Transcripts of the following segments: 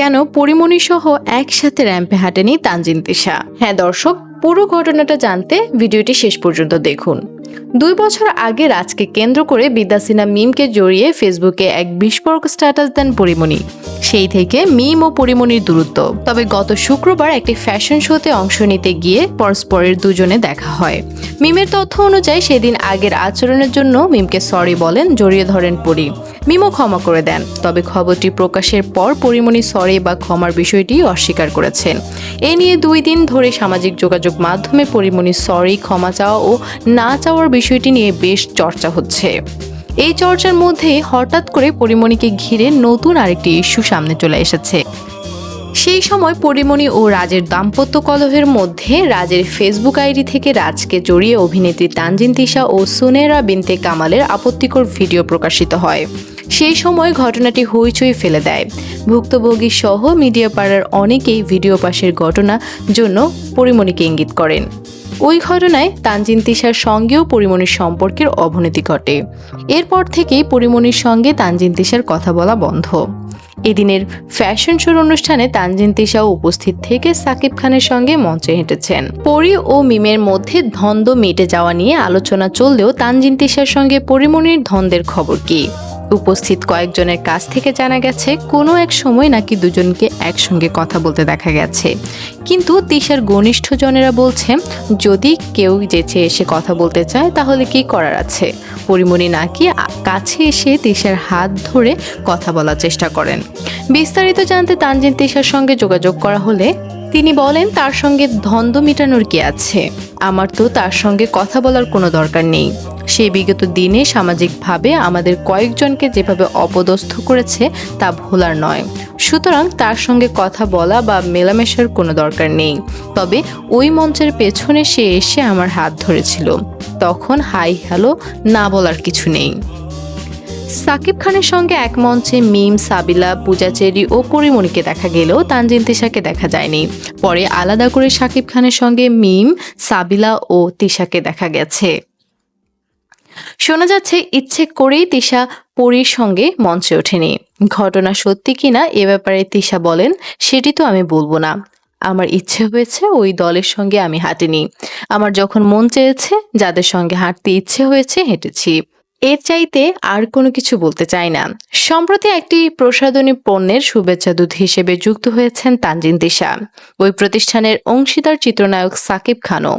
কেন পরিমণি সহ একসাথে র্যাম্পে হাঁটেনি তানজিন তিশা? হ্যাঁ দর্শক, পুরো ঘটনাটা জানতে ভিডিওটি শেষ পর্যন্ত দেখুন। 2 বছর আগে রাজকে কেন্দ্র করে বিদ্যাসিনা মিমকে জড়িয়ে ফেসবুকে এক বিস্ফোরক স্ট্যাটাস দেন পরিমণি। সেই থেকে মিম ও পরিমণির দূরত্ব। তবে গত শুক্রবার একটি ফ্যাশন শোতে অংশ নিতে গিয়ে পরস্পরের দুজনে দেখা হয়। মিমের তথ্য অনুযায়ী সেদিন আগের আচরণের জন্য মিমকে সরি বলেন, জড়িয়ে ধরেন পরি। মিমও ক্ষমা করে দেন। তবে খবরটি প্রকাশের পর পরিমণি সরি বা ক্ষমার বিষয়টি অস্বীকার করেছেন। এ নিয়ে 2 দিন ধরে সামাজিক যোগাযোগ মাধ্যমে পরিমণি সরি, ক্ষমা চাওয়া ও না চাওয়ার বিষয়টি নিয়ে বেশ চর্চা হচ্ছে। এই চর্চার মধ্যে হঠাৎ করে পরিমণিকে ঘিরে নতুন আরেকটি ইস্যু সামনে চলে এসেছে। সেই সময় পরিমণি ও রাজের দাম্পত্য কলহের মধ্যে রাজের ফেসবুক আইডি থেকে রাজকে জড়িয়ে অভিনেত্রী তানজিন তিশা ও সুনেরা বিনতে কামালের আপত্তিকর ভিডিও প্রকাশিত হয়। সেই সময় ঘটনাটি হইচই ফেলে দেয়। ভুক্তভোগী সহ মিডিয়া পাড়ার অনেকেই ভিডিও পাশের ঘটনার জন্য পরিমণিকে ইঙ্গিত করেন। ওই ঘটনায় তানজিন তিশার সঙ্গেও পরিমণির সম্পর্কের অবনতি ঘটে। এরপর থেকেই পরিমণির সঙ্গে তানজিন তিশার কথা বলা বন্ধ। এদিনের ফ্যাশন শোর অনুষ্ঠানে তানজিন তিশাও উপস্থিত থেকে সাকিব খানের সঙ্গে মঞ্চে হেঁটেছেন। পরি ও মিমের মধ্যে দ্বন্দ্ব মিটে যাওয়া নিয়ে আলোচনা চললেও তানজিন তিশার সঙ্গে পরিমণির দ্বন্দ্বের খবর কি? উপস্থিত কয়েকজনের কাছ থেকে জানা গেছে কোনো এক সময় নাকি দুজনকে একসঙ্গে কথা বলতে দেখা গেছে। কিন্তু তিশার ঘনিষ্ঠজনেরা বলছে, যদি কেউ যেচে এসে কথা বলতে চায় তাহলে কি করার আছে। পরিমণি নাকি কাছে এসে তিশার হাত ধরে কথা বলার চেষ্টা করেন। বিস্তারিত জানতে তানজিন তিশার সঙ্গে যোগাযোগ করা হলে তিনি বলেন, তার সঙ্গে দ্বন্দ্ব মেটানোর কি আছে? আমার তো তার সঙ্গে কথা বলার কোনো দরকার নেই। সে বিগত দিনে সামাজিকভাবে আমাদের কয়েকজনকে যেভাবে অপদস্থ করেছে তা ভোলার নয়। সুতরাং তার সঙ্গে কথা বলা বা মেলামেশার কোনো দরকার নেই। তবে ওই মঞ্চের পেছনে সে এসে আমার হাত ধরেছিল, তখন হাই হ্যালো না বলার কিছু নেই। সাকিব খানের সঙ্গে এক মঞ্চে মিম, সাবিলা, পূজা চেরি ও পরিমণিকে দেখা গেলেও তানজিন তিশাকে দেখা যায়নি। পরে আলাদা করে সাকিব খানের সঙ্গে মিম, সাবিলা ও তিশাকে দেখা গেছে। শোনা যাচ্ছে ইচ্ছে করেই তিশা পরির সঙ্গে মঞ্চে ওঠেনি। ঘটনা সত্যি কিনা এ ব্যাপারে তিশা বলেন, সেটি তো আমি বলবো না। আমার ইচ্ছে হয়েছে ওই দলের সঙ্গে আমি হাঁটিনি। আমার যখন মন চেয়েছে, যাদের সঙ্গে হাঁটতে ইচ্ছে হয়েছে, হেঁটেছি। এর চাইতে আর কোনো কিছু বলতে চাই না। সম্প্রতি একটি প্রসাধনী পণ্যের শুভেচ্ছা দূত হিসেবে যুক্ত হয়েছেন তানজিন তিশা। ওই প্রতিষ্ঠানের অংশীদার চিত্রনায়ক সাকিব খানও।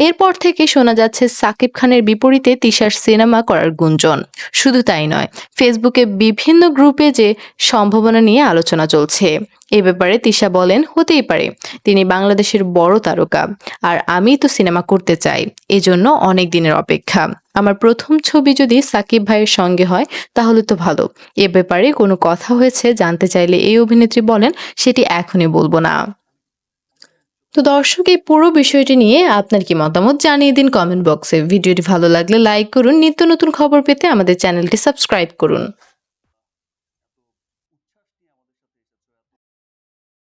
এরপর থেকে শোনা যাচ্ছে সাকিব খানের বিপরীতে তিশার সিনেমা করার গুঞ্জন। শুধু তাই নয়, ফেসবুকে বিভিন্ন গ্রুপে যে সম্ভাবনা নিয়ে আলোচনা চলছে। এ ব্যাপারে তিশা বলেন, হতেই পারে। তিনি বাংলাদেশের বড় তারকা, আর আমি তো সিনেমা করতে চাই, এজন্য অনেক দিনের অপেক্ষা। আমার প্রথম ছবি যদি সাকিব ভাইয়ের সঙ্গে হয় তাহলে তো ভালো। এ ব্যাপারে কোনো কথা হয়েছে জানতে চাইলে এই অভিনেত্রী বলেন, সেটি এখনই বলবো না। তো দর্শক, এই পুরো বিষয়টি নিয়ে আপনার কি মতামত জানিয়ে দিন কমেন্ট বক্সে। ভিডিওটি ভালো লাগলে লাইক করুন। নিত্য নতুন খবর পেতে আমাদের চ্যানেলটি সাবস্ক্রাইব করুন।